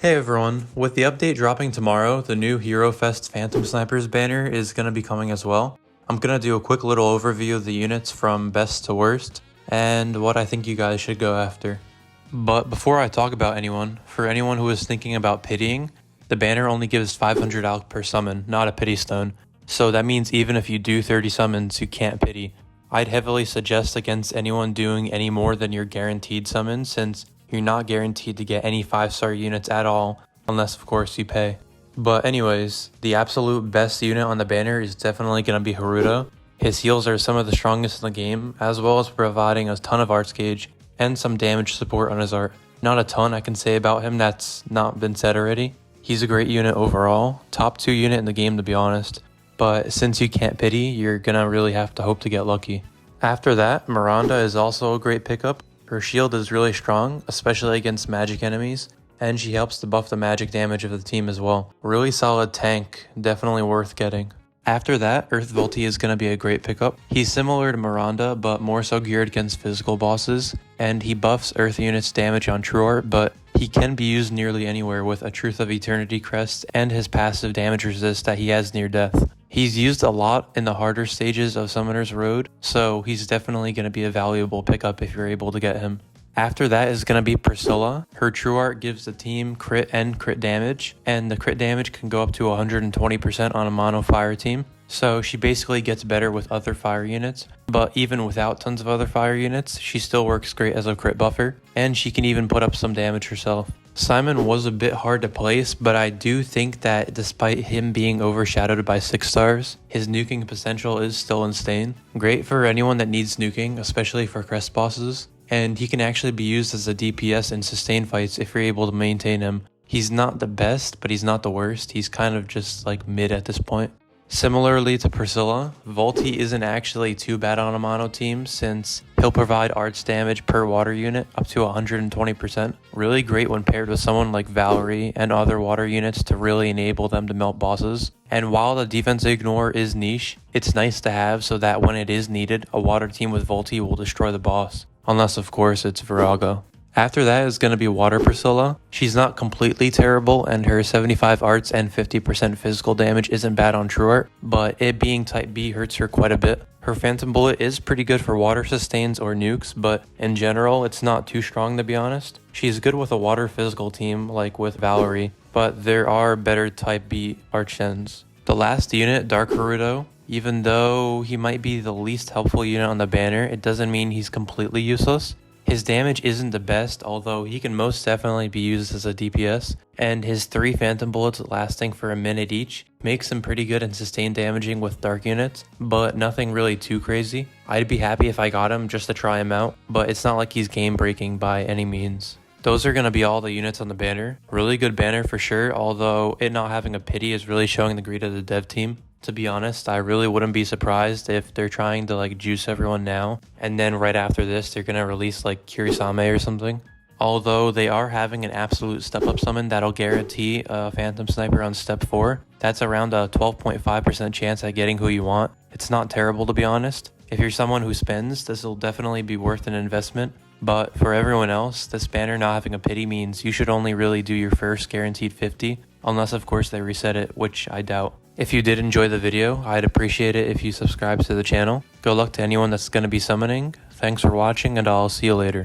Hey everyone, with the update dropping tomorrow, the new HEROFEST Phantom Snipers banner is going to be coming as well. I'm going to do a quick little overview of the units from best to worst, and what I think you guys should go after. But before I talk about anyone, for anyone who is thinking about pitying, the banner only gives 500 alch per summon, not a pity stone. So that means even if you do 30 summons, you can't pity. I'd heavily suggest against anyone doing any more than your guaranteed summons, since you're not guaranteed to get any 5-star units at all, unless of course you pay. But anyways, the absolute best unit on the banner is definitely going to be Aurado. His heals are some of the strongest in the game, as well as providing a ton of arts gauge and some damage support on his art. Not a ton I can say about him that's not been said already. He's a great unit overall, top 2 unit in the game to be honest, but since you can't pity, you're gonna really have to hope to get lucky. After that, Miranda is also a great pickup. Her shield is really strong, especially against magic enemies, and she helps to buff the magic damage of the team as well. Really solid tank, definitely worth getting. After that, Volte is going to be a great pickup. He's similar to Miranda, but more so geared against physical bosses, and he buffs Earth units damage on true art, but he can be used nearly anywhere with a Truth of Eternity crest and his passive damage resist that he has near death. He's used a lot in the harder stages of Summoner's Road, so he's definitely going to be a valuable pickup if you're able to get him. After that is going to be Priscilla. Her true art gives the team crit and crit damage, and the crit damage can go up to 120% on a mono fire team. So she basically gets better with other fire units, but even without tons of other fire units, she still works great as a crit buffer, and she can even put up some damage herself. Simon was a bit hard to place, but I do think that despite him being overshadowed by 6 stars, his nuking potential is still insane. Great for anyone that needs nuking, especially for crest bosses, and he can actually be used as a DPS in sustain fights if you're able to maintain him. He's not the best, but he's not the worst. He's kind of just like mid at this point. Similarly to Priscilla, Volte isn't actually too bad on a mono team since he'll provide arts damage per water unit up to 120%. Really great when paired with someone like Valerie and other water units to really enable them to melt bosses. And while the defense ignore is niche, it's nice to have so that when it is needed, a water team with Volte will destroy the boss. Unless of course it's Virago. After that is going to be Water Priscilla. She's not completely terrible, and her 75 arts and 50% physical damage isn't bad on true art, but it being type B hurts her quite a bit. Her Phantom Bullet is pretty good for water sustains or nukes, but in general it's not too strong to be honest. She's good with a water physical team like with Valerie, but there are better type B archens. The last unit, Dark Aurado, even though he might be the least helpful unit on the banner, it doesn't mean he's completely useless. His damage isn't the best, although he can most definitely be used as a DPS, and his 3 Phantom Bullets lasting for a minute each makes him pretty good in sustain damaging with dark units, but nothing really too crazy. I'd be happy if I got him just to try him out, but it's not like he's game breaking by any means. Those are going to be all the units on the banner. Really good banner for sure, although it not having a pity is really showing the greed of the dev team. To be honest, I really wouldn't be surprised if they're trying to like juice everyone now, and then right after this they're gonna release like Kirisame or something. Although they are having an absolute step up summon that'll guarantee a Phantom Sniper on step 4. That's around a 12.5% chance at getting who you want. It's not terrible to be honest. If you're someone who spends, this will definitely be worth an investment. But for everyone else, this banner not having a pity means you should only really do your first guaranteed 50, unless of course they reset it, which I doubt. If you did enjoy the video, I'd appreciate it if you subscribe to the channel. Good luck to anyone that's going to be summoning. Thanks for watching, and I'll see you later.